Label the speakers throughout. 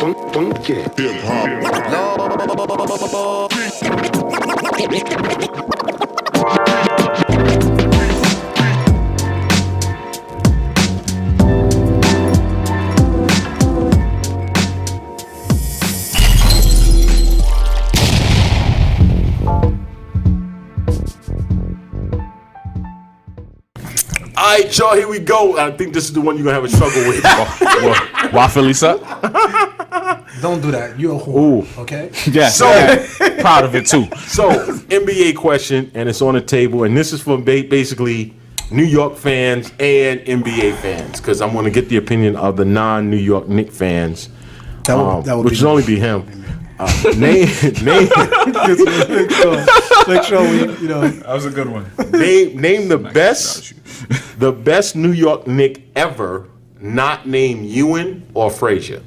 Speaker 1: All right, y'all, here we go. I think this is the one you're going to have a struggle with.
Speaker 2: Why Philly suck?
Speaker 3: Don't do that. You're a whore, okay?
Speaker 2: Yeah, so proud of it, too.
Speaker 1: So, NBA question, and it's on the table, and this is for basically New York fans and NBA fans, because I'm going to get the opinion of the non-New York Knicks fans,
Speaker 3: That would
Speaker 1: which would only be him. Name.
Speaker 3: Make sure we,
Speaker 2: That was a good one.
Speaker 1: Name the best New York Knicks ever, not named Ewing or Frazier.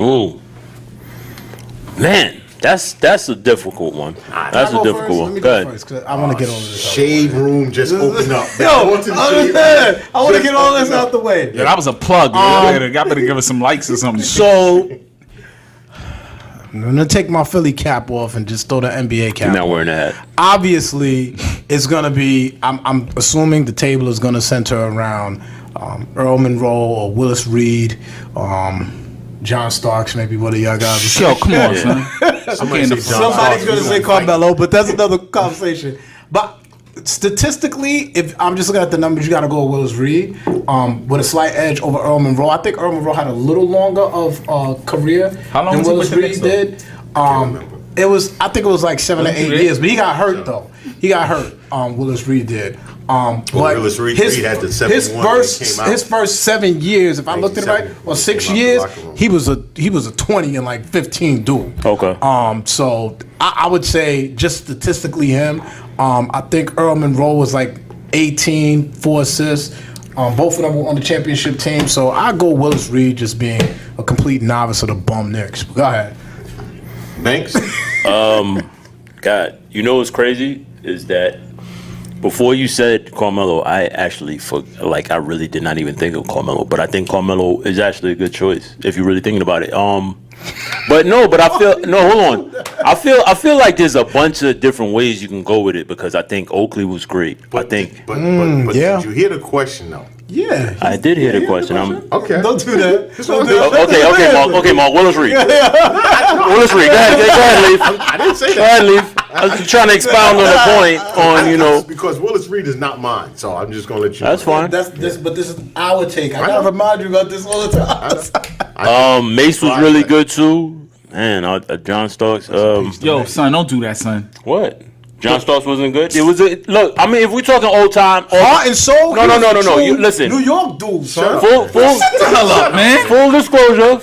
Speaker 4: Ooh, man, that's a difficult one. That's a difficult one.
Speaker 3: Let me
Speaker 4: Go
Speaker 3: go
Speaker 4: ahead.
Speaker 3: first, because I want to get all of this out.
Speaker 1: Shade room just opened up.
Speaker 3: I want to get all this out the way.
Speaker 2: Yeah, that was a plug. Man. Y'all better give us some likes or something.
Speaker 3: So, I'm going to take my Philly cap off and just throw the NBA cap
Speaker 4: You're not
Speaker 3: on.
Speaker 4: wearing that.
Speaker 3: Obviously, it's going to be, I'm assuming the table is going to center around Earl Monroe or Willis Reed, John Starks, maybe one of y'all guys.
Speaker 2: Yo, come on, son.
Speaker 1: Somebody's
Speaker 3: Somebody's going to say Carmelo, but that's another conversation. But statistically, if I'm just looking at the numbers, you got to go with Willis Reed with a slight edge over Earl Monroe. I think Earl Monroe had a little longer of career
Speaker 2: How long
Speaker 3: than
Speaker 2: was he
Speaker 3: Willis
Speaker 2: with the
Speaker 3: Reed
Speaker 2: Knicks,
Speaker 3: did. I think it was like 7 or 8 years, but he got hurt though. He got hurt. Willis Reed did. But
Speaker 1: Willis Reed had the 7-1
Speaker 3: his
Speaker 1: when he came out.
Speaker 3: his first 7 years, if I looked at it right, or 6 years, he was a 20 and like 15 dude.
Speaker 4: Okay.
Speaker 3: So I would say just statistically him. I think Earl Monroe was like 18, 4 assists. Both of them were on the championship team. So I go Willis Reed just being a complete novice of the bum Knicks. Go ahead.
Speaker 1: Banks?
Speaker 4: God, you know what's crazy is that before you said Carmelo, I actually I really did not even think of Carmelo, but I think Carmelo is actually a good choice if you're really thinking about it. But I feel hold on. I feel like there's a bunch of different ways you can go with it because I think Oakley was great.
Speaker 1: But
Speaker 3: yeah.
Speaker 1: did you hear the question though?
Speaker 3: Yeah.
Speaker 4: I did hear the question.
Speaker 1: Okay.
Speaker 3: Don't do that. Don't do that.
Speaker 4: Okay, Marc. Willis Reed. Willis Reed. Go ahead, Leaf.
Speaker 1: I didn't say
Speaker 4: Go
Speaker 1: that.
Speaker 4: ahead, Leaf. I was trying to expound on the point
Speaker 1: because Willis Reed is not mine, so I'm just gonna let you.
Speaker 4: That's fine.
Speaker 3: But this is our take. I gotta remind you about this all the time.
Speaker 4: Mace was really good too. Man, John Starks.
Speaker 2: Yo, son, don't do that, son.
Speaker 4: What? John Starks wasn't good. It was look. I mean, if we're talking old time,
Speaker 3: Heart and soul.
Speaker 4: No. You listen.
Speaker 3: New York dude, son.
Speaker 4: Full
Speaker 2: up, man.
Speaker 4: Full disclosure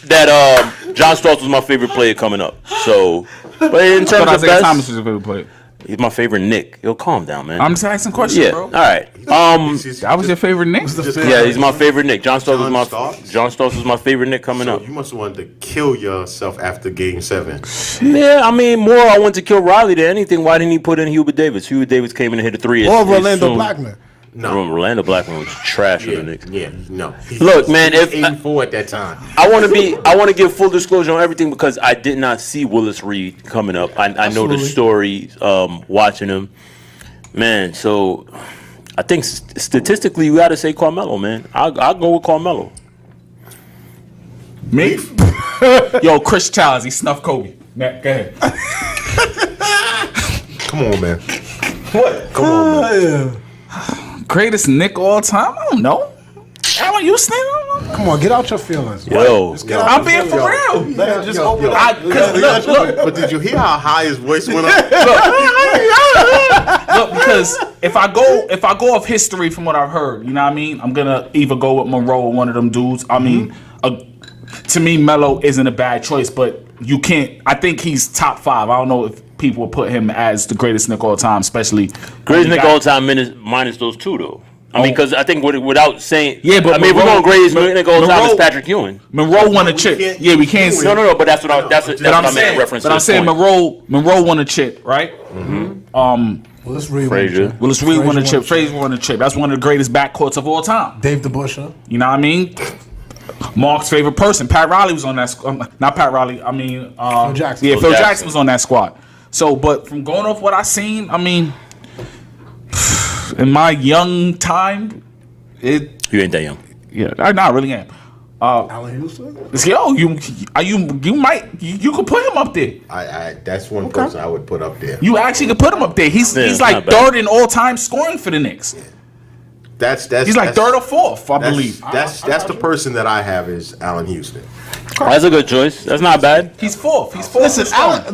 Speaker 4: that John Starks was my favorite player coming up. So, but in terms of
Speaker 2: Isaiah
Speaker 4: best,
Speaker 2: Thomas was your favorite player.
Speaker 4: he's my favorite Knick. Yo, calm down, man.
Speaker 2: I'm just asking questions,
Speaker 4: yeah.
Speaker 2: bro.
Speaker 4: All right.
Speaker 2: That was your favorite Knicks?
Speaker 4: Yeah, he's my favorite Knick. John Starks was my favorite Knick coming up.
Speaker 1: You must have wanted to kill yourself after Game 7.
Speaker 4: Yeah, I mean, more I went to kill Riley than anything. Why didn't he put in Hubert Davis? Hubert Davis came in and hit a 3.
Speaker 3: Or Orlando Blackman.
Speaker 1: No.
Speaker 4: Orlando Blackman was trash for the Knicks.
Speaker 1: Yeah, no.
Speaker 4: Look, man, if
Speaker 1: 84 at that time.
Speaker 4: I want to give full disclosure on everything because I did not see Willis Reed coming up. I know the story, watching him, man. So I think statistically, you got to say Carmelo, man. I'll go with Carmelo.
Speaker 2: Me? Yo, Chris Childs, he snuffed Kobe. Matt, go ahead.
Speaker 1: Come on, man. What? Come on, man.
Speaker 2: Greatest Knick all time? I don't know. Alan, you stand?
Speaker 3: Come on, get out your feelings.
Speaker 4: Yo,
Speaker 2: I'm being for real.
Speaker 3: Let it just open
Speaker 2: Look,
Speaker 1: But did you hear how high his voice went up?
Speaker 2: Look, because if I go off history from what I've heard, you know what I mean? I'm gonna either go with Monroe or one of them dudes. I mean, to me, Melo isn't a bad choice, but you can't. I think he's top 5. I don't know if people will put him as the greatest Knick all time, especially
Speaker 4: greatest Knick all time minus those two though. I mean, because I think without saying,
Speaker 2: yeah, but
Speaker 4: I mean, if we're going greatest Knick all time is Patrick Ewing.
Speaker 2: Monroe won a chip. Yeah, we can't say.
Speaker 4: No, but that's what I'm saying. Reference.
Speaker 2: But I'm saying Monroe won a chip, right?
Speaker 4: Mm-hmm.
Speaker 3: Willis Reed
Speaker 2: won a chip. Frazier won a chip. That's one of the greatest backcourts of all time.
Speaker 3: Dave DeBusschere.
Speaker 2: You know what I mean? Mark's favorite person, Pat Riley, was on that squad. Not Pat Riley. I mean,
Speaker 3: Phil Jackson.
Speaker 2: Yeah,
Speaker 4: Phil
Speaker 2: Phil
Speaker 4: Jackson.
Speaker 2: Jackson was on that squad. So, but from going off what I seen, I mean, in my young time,
Speaker 4: You ain't that young.
Speaker 2: I really am.
Speaker 3: Allen Houston?
Speaker 2: Yo, you could put him up there.
Speaker 1: That's one person I would put up there.
Speaker 2: You actually could put him up there. He's
Speaker 4: it's
Speaker 2: like
Speaker 4: not bad.
Speaker 2: third in all time scoring for the Knicks. He's like third or fourth, I believe.
Speaker 1: That's the person that I have is Allen Houston.
Speaker 4: That's a good choice. That's not bad.
Speaker 2: He's fourth.
Speaker 3: Listen,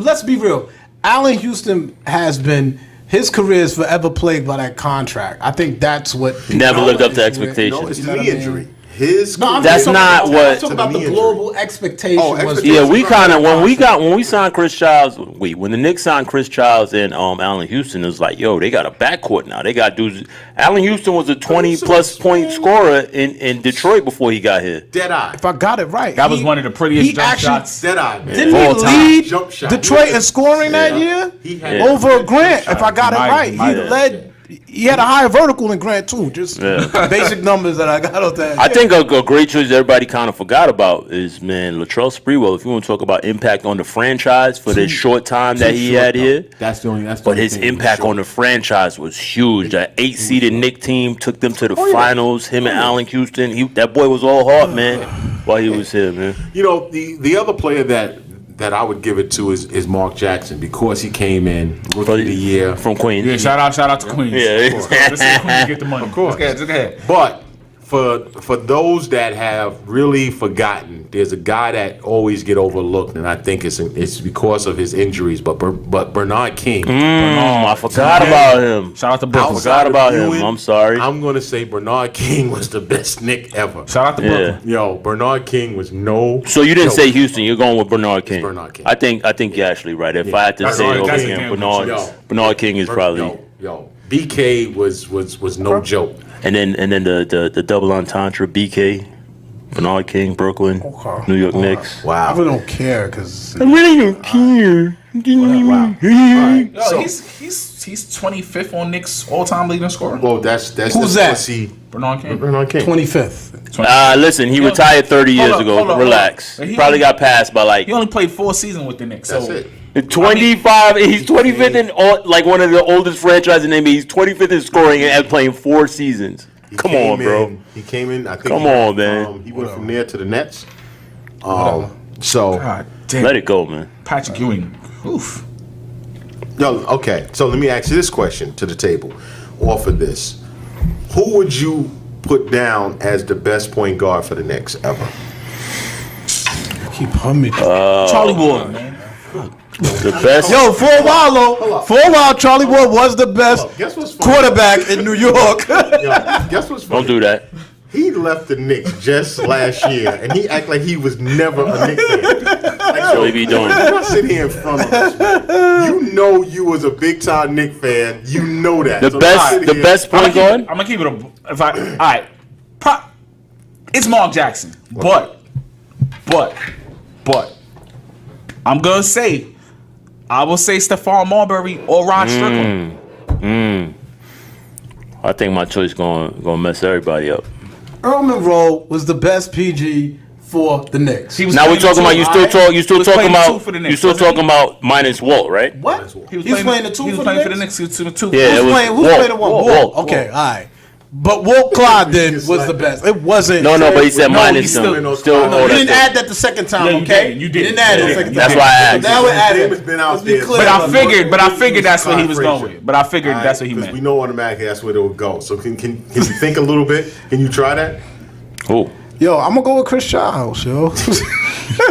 Speaker 3: let's be real. Allen Houston has been, his career is forever plagued by that contract. I think that's what.
Speaker 4: Never lived up to
Speaker 1: No,
Speaker 4: expectations.
Speaker 1: it's the knee injury. His
Speaker 4: That's not what-
Speaker 3: I'm talking about the
Speaker 1: knee injury.
Speaker 3: global expectation.
Speaker 1: Oh,
Speaker 3: was
Speaker 1: expectation.
Speaker 4: Yeah, we kind of when we signed Chris Childs, when the Knicks signed Chris Childs and Allen Houston, it was like, yo, they got a backcourt now. They got dudes. Allen Houston was a 20+ point scorer in Detroit before he got here.
Speaker 1: Dead eye.
Speaker 3: If I got it right,
Speaker 2: That was one of the prettiest
Speaker 3: he
Speaker 2: jump
Speaker 3: actually-
Speaker 2: shots.
Speaker 1: Dead eye, man.
Speaker 3: Didn't
Speaker 2: All
Speaker 3: he
Speaker 2: time.
Speaker 3: lead
Speaker 1: Jump shot.
Speaker 3: Detroit in scoring that
Speaker 1: Yeah.
Speaker 3: year?
Speaker 1: He had
Speaker 3: Over Grant, if I got it
Speaker 2: Might-
Speaker 3: right.
Speaker 2: might-
Speaker 3: He led. He had a higher vertical than Grant too. Just basic numbers that I got on that.
Speaker 4: I think a great choice everybody kind of forgot about is, man, Latrell Sprewell. If you want to talk about impact on the franchise for the short time that he had here,
Speaker 1: That's the only.
Speaker 4: but his impact on the franchise was huge. That 8-seeded Knick team took them to the finals. Him and Allen Houston, that boy was all heart, man, while he was here, man.
Speaker 1: You know, the other player that I would give it to is Marc Jackson because he came in rookie of the year.
Speaker 4: From Queens.
Speaker 2: Yeah, shout out to Queens.
Speaker 4: Yeah.
Speaker 2: Let's go to Queens, get the money. Of
Speaker 1: course.
Speaker 2: Let's go ahead.
Speaker 1: But for those that have really forgotten, there's a guy that always get overlooked, and I think it's because of his injuries. But Bernard King,
Speaker 4: I forgot about him.
Speaker 2: Shout out to Brooklyn.
Speaker 4: Forgot about him.
Speaker 1: Ewing,
Speaker 4: I'm sorry.
Speaker 1: I'm gonna say Bernard King was the best Knick ever.
Speaker 2: Shout out to Brooklyn.
Speaker 1: Yo, Bernard King was no.
Speaker 4: So you didn't
Speaker 1: joke.
Speaker 4: say Houston. You're going with Bernard King.
Speaker 1: Bernard King.
Speaker 4: I think you're actually right. If I had to
Speaker 1: That's
Speaker 4: say
Speaker 1: all-
Speaker 4: it
Speaker 1: that's
Speaker 4: over
Speaker 1: a
Speaker 4: again,
Speaker 2: damn good
Speaker 4: Bernard King is probably.
Speaker 1: Yo, BK was no joke.
Speaker 4: And then the double entendre, BK, Bernard King, Brooklyn,
Speaker 3: Okay.
Speaker 4: New York Knicks.
Speaker 3: I
Speaker 1: Wow.
Speaker 3: really don't care because
Speaker 4: I really don't care.
Speaker 1: Wow. Alright,
Speaker 2: Yo,
Speaker 1: so-
Speaker 2: he's 25th on Knicks all-time leading scorer.
Speaker 1: Well, that's
Speaker 3: Who's that?
Speaker 1: See,
Speaker 2: Bernard King.
Speaker 1: Bernard King.
Speaker 3: 25th.
Speaker 4: Listen, he retired 30 years
Speaker 2: Hold
Speaker 4: ago.
Speaker 2: up.
Speaker 4: Relax.
Speaker 2: He
Speaker 4: Probably
Speaker 2: only-
Speaker 4: got passed by like
Speaker 2: He only played 4 seasons with the Knicks.
Speaker 1: That's
Speaker 2: So
Speaker 1: it.
Speaker 4: 25. He's 25th in like one of the oldest franchises in the NBA. He's 25th in scoring and playing 4 seasons.
Speaker 1: He
Speaker 4: Come
Speaker 1: came
Speaker 4: on, bro.
Speaker 1: He came in. I think.
Speaker 4: Come
Speaker 1: he-
Speaker 4: on, man.
Speaker 1: He went from there to the Nets. So,
Speaker 2: God damn.
Speaker 4: Let it go, man.
Speaker 2: Patrick Ewing. Oof.
Speaker 1: yo, okay. So let me ask you this question to the table. Off of this, who would you put down as the best point guard for the Knicks ever?
Speaker 3: Keep humming.
Speaker 2: Charlie Ward, man.
Speaker 4: The best.
Speaker 3: Yo, for a while, Charlie Ward was the best
Speaker 1: Guess what's funny?
Speaker 3: quarterback in New York.
Speaker 1: Yo, guess what's funny?
Speaker 4: Don't do that.
Speaker 1: He left the Knicks just last year, and he act like he was never a Knicks fan. Like,
Speaker 4: What he be doing?
Speaker 1: I sit here in front of us, man. You know you was a big time Knicks fan. You know that.
Speaker 4: The
Speaker 1: So
Speaker 4: best.
Speaker 1: sit
Speaker 4: The
Speaker 1: here-
Speaker 4: best point guard.
Speaker 2: I'm gonna keep it. All right. It's Marc Jackson, but I'm gonna say, I will say Stephon Marbury or Rod Strickland.
Speaker 4: I think my choice gonna mess everybody up.
Speaker 3: Earl Monroe was the best PG for the Knicks.
Speaker 2: He was
Speaker 4: Now we're
Speaker 2: playing
Speaker 4: talking about
Speaker 2: the
Speaker 4: you
Speaker 2: two.
Speaker 4: still talk. You still
Speaker 2: was
Speaker 4: talking
Speaker 2: playing the two
Speaker 4: about.
Speaker 2: for the
Speaker 4: You
Speaker 2: Knicks,
Speaker 4: still
Speaker 2: wasn't he?
Speaker 4: talking about minus Walt, right?
Speaker 3: What? He was playing the two
Speaker 2: He was
Speaker 3: for
Speaker 2: playing
Speaker 3: the
Speaker 2: for the
Speaker 3: Knicks?
Speaker 2: Knicks. He was two.
Speaker 4: Yeah, it
Speaker 3: Who's
Speaker 4: was
Speaker 3: playing? Who's
Speaker 4: Walt.
Speaker 3: playing the one?
Speaker 4: Walt.
Speaker 3: Okay, all right. But Walt Clyden was the best. It wasn't.
Speaker 4: No, but he said
Speaker 2: No,
Speaker 4: minus
Speaker 2: he's
Speaker 4: them.
Speaker 1: still-
Speaker 4: Still,
Speaker 1: No,
Speaker 4: oh,
Speaker 3: You
Speaker 4: that's
Speaker 3: didn't
Speaker 4: it.
Speaker 3: add that the second time,
Speaker 2: Yeah, you
Speaker 3: okay?
Speaker 2: didn't. You didn't.
Speaker 3: didn't add it the
Speaker 2: Yeah,
Speaker 3: second
Speaker 4: that's
Speaker 3: time.
Speaker 4: why I asked.
Speaker 3: Now we're
Speaker 1: His
Speaker 3: adding.
Speaker 1: name has been out
Speaker 3: Let's be
Speaker 1: there.
Speaker 3: clear.
Speaker 2: But I
Speaker 3: about
Speaker 2: figured
Speaker 1: Frazier.
Speaker 2: that's what he was
Speaker 1: Frazier.
Speaker 2: going with. But I figured that's what he
Speaker 1: Because
Speaker 2: meant.
Speaker 1: we know automatically that's where it would go. So can you think a little bit? Can you try that?
Speaker 4: Who?
Speaker 3: Yo, I'm gonna go with Chris Childs, yo.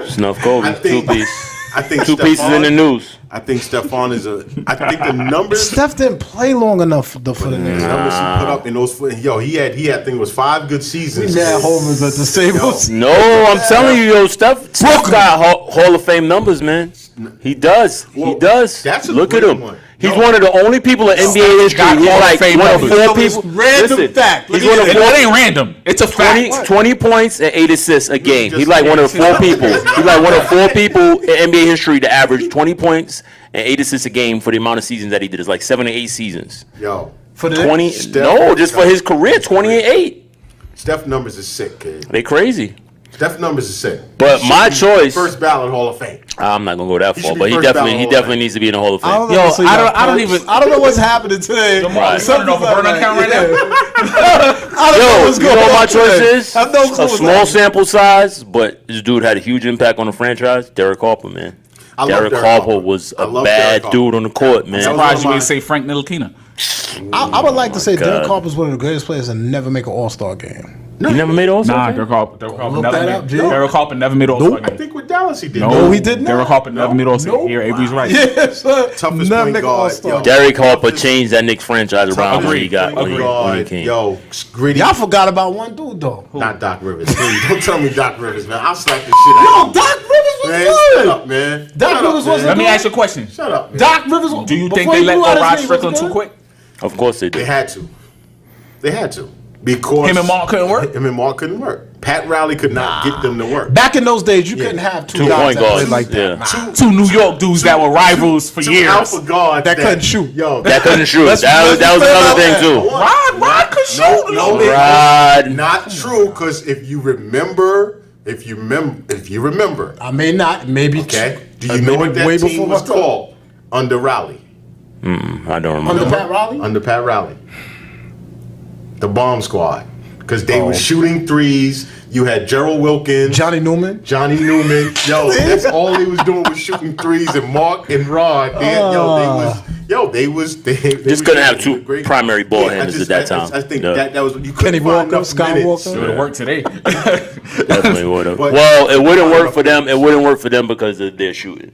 Speaker 4: Snuff Kobe.
Speaker 1: I think-
Speaker 4: 2 piece.
Speaker 1: I think
Speaker 4: 2 pieces in the news.
Speaker 1: I think Stephon is a. I think the numbers.
Speaker 3: Steph didn't play long enough for the Knicks.
Speaker 1: Numbers he put up in those. He had. I think it was 5 good seasons.
Speaker 3: Mad homers at the tables.
Speaker 4: No, I'm telling you, yo, Steph got Hall of Fame numbers, man. He does. He
Speaker 1: Well,
Speaker 4: does.
Speaker 1: that's a
Speaker 4: Look at
Speaker 1: great
Speaker 4: him.
Speaker 1: one.
Speaker 4: He's
Speaker 1: No.
Speaker 4: one of the only people in NBA history.
Speaker 2: got
Speaker 4: He's
Speaker 2: Hall of
Speaker 4: like
Speaker 2: Fame
Speaker 4: one of
Speaker 2: numbers.
Speaker 4: 4
Speaker 3: So it's
Speaker 4: people.
Speaker 3: random
Speaker 4: Listen,
Speaker 3: fact.
Speaker 4: He's
Speaker 3: Look
Speaker 4: one
Speaker 3: at
Speaker 4: of
Speaker 3: it.
Speaker 4: 4
Speaker 2: That ain't random. It's a fact.
Speaker 4: 20 points and 8 assists a game. He's
Speaker 1: just-
Speaker 4: like one of 4 people. He's like one of 4 people in NBA history to average 20 points and 8 assists a game for the amount of seasons that he did. It's like 7 to 8 seasons.
Speaker 1: Yo,
Speaker 3: For the
Speaker 4: 20.
Speaker 1: Steph-
Speaker 4: No, just for his career, 20 and 8.
Speaker 1: Steph numbers is sick, kid.
Speaker 4: They crazy.
Speaker 1: Steph numbers is sick.
Speaker 4: But
Speaker 1: He
Speaker 4: my
Speaker 1: should be
Speaker 4: choice.
Speaker 1: first ballot Hall of Fame.
Speaker 4: I'm not gonna go that far,
Speaker 1: should be
Speaker 4: but he
Speaker 1: first ballot
Speaker 4: definitely
Speaker 1: Hall of Fame.
Speaker 4: needs to be in the Hall of
Speaker 3: I don't
Speaker 4: Fame.
Speaker 3: know
Speaker 2: Yo,
Speaker 3: what's in
Speaker 2: I
Speaker 3: your
Speaker 2: don't
Speaker 3: pants.
Speaker 2: even-
Speaker 3: I don't know what's happening today.
Speaker 2: Jamal, you wanna know if a burner count right now?
Speaker 3: I don't know
Speaker 4: Yo,
Speaker 3: what's
Speaker 4: you
Speaker 3: going
Speaker 4: know what my
Speaker 3: on
Speaker 4: choice
Speaker 3: today.
Speaker 4: is?
Speaker 3: I have no clue
Speaker 4: A
Speaker 3: what's
Speaker 4: small
Speaker 3: happening.
Speaker 4: sample size, but this dude had a huge impact on the franchise. Derek Harper, man.
Speaker 1: I love
Speaker 4: Derek
Speaker 1: Derek
Speaker 4: Harper
Speaker 1: Harper.
Speaker 4: was
Speaker 1: I
Speaker 4: a
Speaker 1: love
Speaker 4: bad
Speaker 1: Derek Harper.
Speaker 4: dude on the court, man.
Speaker 1: That was
Speaker 2: Surprised you
Speaker 1: one of
Speaker 2: didn't say Frank Ntilikina.
Speaker 3: I would like to say
Speaker 4: God.
Speaker 3: Derek Harper's one of the greatest players to never make an All-Star game.
Speaker 4: You never made All-Star
Speaker 2: Nah,
Speaker 4: game?
Speaker 2: Derek Harper never
Speaker 3: that up, Jay.
Speaker 2: made. Derek Harper never made All-Star
Speaker 1: I
Speaker 2: game.
Speaker 1: think with Dallas he did.
Speaker 3: No, he did not.
Speaker 2: Derek Harper never made All-Star.
Speaker 3: Nope.
Speaker 2: Here, Avery's right.
Speaker 3: Yeah, son.
Speaker 1: Toughest
Speaker 3: Never
Speaker 1: point
Speaker 3: make an
Speaker 1: guard,
Speaker 3: All-Star
Speaker 1: yo.
Speaker 3: game.
Speaker 4: Derek Harper changed that Knicks franchise around when he got
Speaker 1: Point
Speaker 4: when he
Speaker 1: guard,
Speaker 4: came.
Speaker 1: yo, gritty.
Speaker 3: Y'all forgot about one dude though.
Speaker 1: Not Doc Rivers. Please, don't tell me Doc Rivers, man. I'll slap this shit out.
Speaker 3: Yo, Doc Rivers was
Speaker 1: Man,
Speaker 3: good.
Speaker 1: shut up, man.
Speaker 3: Doc
Speaker 1: Shut
Speaker 3: Rivers
Speaker 1: up, man.
Speaker 3: wasn't
Speaker 2: Let me ask you a question.
Speaker 1: Shut up, man.
Speaker 3: Doc Rivers.
Speaker 2: Do you think
Speaker 3: before
Speaker 2: they
Speaker 3: he
Speaker 2: let
Speaker 3: blew
Speaker 2: go
Speaker 3: out his
Speaker 2: Rod
Speaker 3: knee, was
Speaker 2: Strickland
Speaker 3: good?
Speaker 2: too quick?
Speaker 4: Of course they
Speaker 1: They
Speaker 4: did.
Speaker 1: had to. They had to. Because
Speaker 2: Him and Marc couldn't work?
Speaker 1: Him and Marc couldn't work. Pat Riley could not get them to work.
Speaker 3: Back in those days, you couldn't have two
Speaker 4: Two
Speaker 3: guys
Speaker 4: point
Speaker 3: that played
Speaker 4: guards.
Speaker 3: like that.
Speaker 4: Yeah.
Speaker 2: Two New York dudes that were rivals for
Speaker 1: Two
Speaker 2: years.
Speaker 1: alpha guards
Speaker 3: That couldn't shoot.
Speaker 1: Yo,
Speaker 4: That couldn't shoot.
Speaker 3: Let's-
Speaker 4: That was
Speaker 3: let's
Speaker 4: another
Speaker 3: play
Speaker 4: thing
Speaker 3: about
Speaker 4: too.
Speaker 2: Rod could shoot a little bit.
Speaker 4: Rod.
Speaker 1: not true. Because if you remember,
Speaker 3: I may not, maybe.
Speaker 1: okay. Do you know what that
Speaker 3: way
Speaker 1: team
Speaker 3: before
Speaker 1: was
Speaker 3: my time.
Speaker 1: called under Riley?
Speaker 4: I don't remember.
Speaker 3: Under Pat Riley?
Speaker 1: Under Pat Riley, the Bomb Squad, because they
Speaker 3: Oh.
Speaker 1: were shooting threes. You had Gerald Wilkins,
Speaker 3: Johnny Newman.
Speaker 1: Johnny Newman. Yo, that's all they was doing was shooting threes. And Marc and Rod, they was
Speaker 4: Just couldn't have two primary ball handlers at that time.
Speaker 1: I think
Speaker 4: Yeah.
Speaker 1: that was you couldn't
Speaker 3: Kenny
Speaker 1: find
Speaker 3: Walker,
Speaker 1: enough
Speaker 3: Scott
Speaker 1: minutes.
Speaker 3: Walker.
Speaker 2: It would have worked today.
Speaker 4: Definitely would have.
Speaker 1: But-
Speaker 4: Well, it wouldn't work for them. It wouldn't work for them because of their shooting.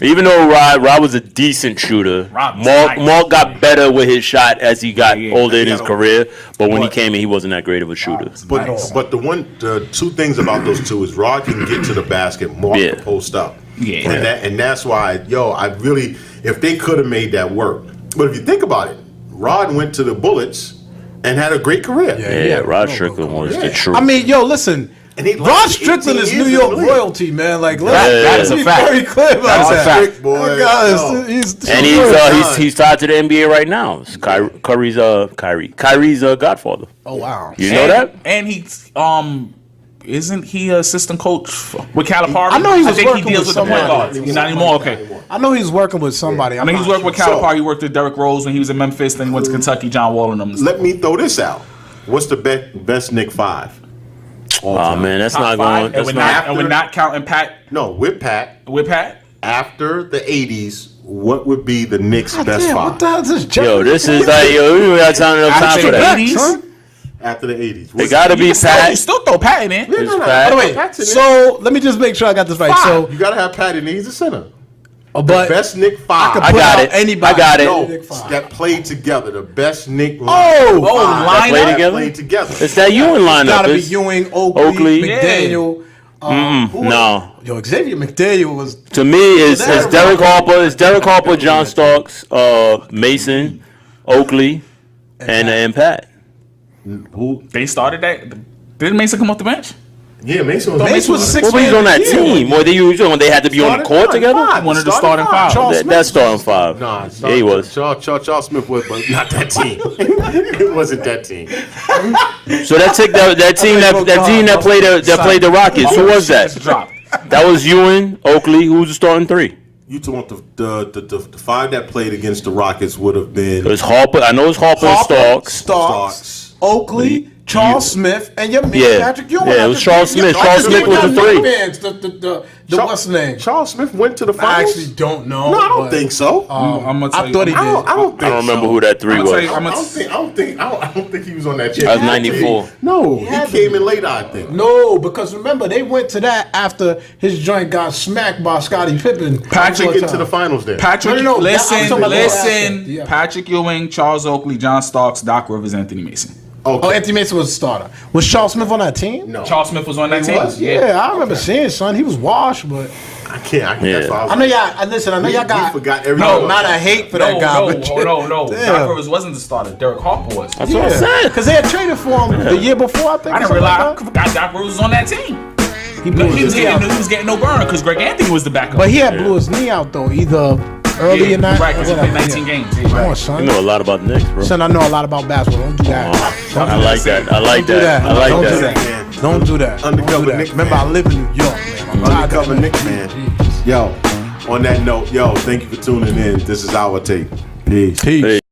Speaker 4: Even though Rod was a decent shooter,
Speaker 2: Rod was
Speaker 4: Marc
Speaker 2: nice.
Speaker 4: got better with his shot as he got
Speaker 2: Yeah.
Speaker 4: older in his
Speaker 1: Yeah.
Speaker 4: career. But when he
Speaker 1: But-
Speaker 4: came in, he wasn't that great of a shooter.
Speaker 1: But the two things about those two is Rod can get to the basket, Marc
Speaker 4: Yeah.
Speaker 1: can post up.
Speaker 2: Yeah.
Speaker 1: And that's why, I really, if they could have made that work. But if you think about it, Rod went to the Bullets and had a great career.
Speaker 4: Yeah, Rod Strickland was the truth.
Speaker 3: I mean, yo, listen.
Speaker 1: And he
Speaker 3: Rod
Speaker 1: lasted
Speaker 3: Strickland
Speaker 1: 18
Speaker 3: is
Speaker 1: years
Speaker 3: New
Speaker 1: in
Speaker 3: York
Speaker 1: the league.
Speaker 3: royalty, man. Like,
Speaker 2: that is a
Speaker 3: be
Speaker 2: fact.
Speaker 3: very clear about
Speaker 2: That's a
Speaker 3: that.
Speaker 2: fact.
Speaker 1: Strick, boy.
Speaker 3: That guy
Speaker 1: Yo.
Speaker 3: is
Speaker 4: and he's tied to the NBA right now. It's Kyrie's godfather.
Speaker 3: Oh wow.
Speaker 4: You know that?
Speaker 2: And he's isn't he assistant coach with Calipari?
Speaker 3: I know he was
Speaker 2: think
Speaker 3: working
Speaker 2: he deals
Speaker 3: with
Speaker 2: with the point
Speaker 3: somebody.
Speaker 2: guards. He's not anymore. Okay.
Speaker 3: I know he's working with somebody.
Speaker 2: I know he's working with
Speaker 1: sure.
Speaker 2: Calipari. He worked with Derrick Rose when he was in Memphis. Then he went to Kentucky. John Wall and them.
Speaker 1: Let me throw this out. What's the best Knick five? All
Speaker 4: Oh
Speaker 1: time.
Speaker 4: man, that's
Speaker 2: Top
Speaker 4: not
Speaker 2: five,
Speaker 4: going. That's
Speaker 2: and
Speaker 4: not.
Speaker 2: we're not counting Pat
Speaker 1: No, with Pat.
Speaker 2: with Pat.
Speaker 1: After the 80s, what would be the Knicks' best
Speaker 3: Damn,
Speaker 1: five?
Speaker 3: what the hell is this?
Speaker 4: Yo, this is like we don't got enough time
Speaker 2: After
Speaker 4: for
Speaker 2: the
Speaker 4: that.
Speaker 2: 80s.
Speaker 1: After the 80s.
Speaker 4: It gotta be
Speaker 2: You
Speaker 4: Pat.
Speaker 2: still throw Pat in.
Speaker 4: It's
Speaker 1: no, no.
Speaker 4: Pat.
Speaker 3: By the way,
Speaker 1: Pat's in
Speaker 3: so let me just make sure I got this right. So,
Speaker 1: You gotta have Pat in there. He's a center.
Speaker 3: but
Speaker 1: Best Knick five.
Speaker 3: could
Speaker 4: I
Speaker 3: put
Speaker 4: got
Speaker 3: out
Speaker 4: it.
Speaker 3: anybody.
Speaker 4: I got it.
Speaker 1: No,
Speaker 3: Knick five.
Speaker 1: that played together. The best Knick
Speaker 3: Oh,
Speaker 1: five.
Speaker 2: line
Speaker 4: Play
Speaker 2: up.
Speaker 4: together?
Speaker 1: Played together.
Speaker 4: It's that Ewing lineup.
Speaker 3: gotta be
Speaker 4: It's-
Speaker 3: Ewing, Oakley,
Speaker 4: Oakley.
Speaker 3: McDaniel.
Speaker 4: No,
Speaker 3: Yo, Xavier McDaniel was.
Speaker 4: to me, it's Derek Harper. It's Derek Harper, John Starks, Mason, Oakley, and Pat.
Speaker 1: Who?
Speaker 2: They started that. Didn't Mason come off the bench?
Speaker 1: Yeah, Mason was.
Speaker 3: Mason was a six.
Speaker 4: Well, but he's on that team. Or they had to be on the court together.
Speaker 2: He wanted to start in five.
Speaker 3: Charles
Speaker 4: That's starting five.
Speaker 1: Nah,
Speaker 4: Yeah, he was.
Speaker 1: Charles Smith was, but not that team. It wasn't that team.
Speaker 4: So that team that played the Rockets. Who was that?
Speaker 2: Drop.
Speaker 4: That was Ewing, Oakley. Who was the starting three?
Speaker 1: You talking about the five that played against the Rockets would have been
Speaker 4: It was Harper. I know it was Harper and Starks.
Speaker 1: Starks.
Speaker 3: Oakley, Charles Smith, and your man
Speaker 4: Yeah.
Speaker 3: Patrick Ewing.
Speaker 4: Yeah, it was Charles Smith. Charles Smith was the three.
Speaker 3: What's the name?
Speaker 1: Charles Smith went to the
Speaker 3: I
Speaker 1: finals.
Speaker 3: actually don't know.
Speaker 1: No, I don't
Speaker 3: but,
Speaker 1: think so.
Speaker 2: I'm gonna tell
Speaker 3: I
Speaker 2: you.
Speaker 3: thought he did.
Speaker 1: I don't think
Speaker 4: I don't remember
Speaker 1: so.
Speaker 4: who that three
Speaker 2: I'll tell
Speaker 4: was.
Speaker 2: you, I'm
Speaker 1: I
Speaker 2: gonna
Speaker 1: don't think he was on that.
Speaker 4: That was 94.
Speaker 1: No, he
Speaker 3: had to
Speaker 1: came
Speaker 3: be.
Speaker 1: in later. I think.
Speaker 3: No, because remember they went to that after his joint got smacked by Scottie Pippen.
Speaker 1: Patrick get to the finals there.
Speaker 2: Patrick,
Speaker 3: No, no, no, I'm
Speaker 2: listen,
Speaker 3: talking about
Speaker 2: listen.
Speaker 3: after. Yeah.
Speaker 2: Patrick Ewing, Charles Oakley, John Starks, Doc Rivers, Anthony Mason.
Speaker 1: Okay.
Speaker 3: Oh, Anthony Mason was a starter. Was Charles Smith on that team?
Speaker 1: No,
Speaker 2: Charles Smith was on that
Speaker 1: He
Speaker 2: team.
Speaker 1: was?
Speaker 3: Yeah, I remember seeing son. He was washed, but
Speaker 1: I can't.
Speaker 4: Yeah.
Speaker 1: That's why I was
Speaker 3: I know y'all. Listen, I know
Speaker 1: We-
Speaker 3: y'all
Speaker 1: we
Speaker 3: got
Speaker 1: forgot everything.
Speaker 3: no amount of hate for that guy. but
Speaker 2: No.
Speaker 3: Damn.
Speaker 2: Doc Rivers wasn't the starter. Derek Harper was.
Speaker 4: That's what I'm saying.
Speaker 3: Because they had traded for him the year before, I think.
Speaker 2: I didn't
Speaker 3: or something
Speaker 2: realize. I
Speaker 3: like that.
Speaker 2: forgot Doc Rivers was on that team.
Speaker 3: He blew
Speaker 2: He
Speaker 3: his
Speaker 2: was
Speaker 3: knee out.
Speaker 2: getting no burn because Greg Anthony was the backup.
Speaker 3: But he had blew his knee out though, either early in that.
Speaker 2: right, because he played 19 games. Yeah,
Speaker 3: Come on,
Speaker 4: You
Speaker 3: son.
Speaker 4: know a lot about the Knicks, bro.
Speaker 3: Son, I know a lot about basketball. Don't do that.
Speaker 4: I like that. I like
Speaker 3: Don't do
Speaker 4: that.
Speaker 3: that.
Speaker 4: I like
Speaker 3: Don't do
Speaker 4: that.
Speaker 3: that. Don't do that.
Speaker 1: Undercover
Speaker 3: Don't do that.
Speaker 1: Knick
Speaker 3: Remember,
Speaker 1: fan.
Speaker 3: I live in New York, man. I'm tired of
Speaker 1: Undercover
Speaker 3: that.
Speaker 1: Knick fan. Yo, on that note, thank you for tuning in. This is our take. Peace.
Speaker 3: Peace.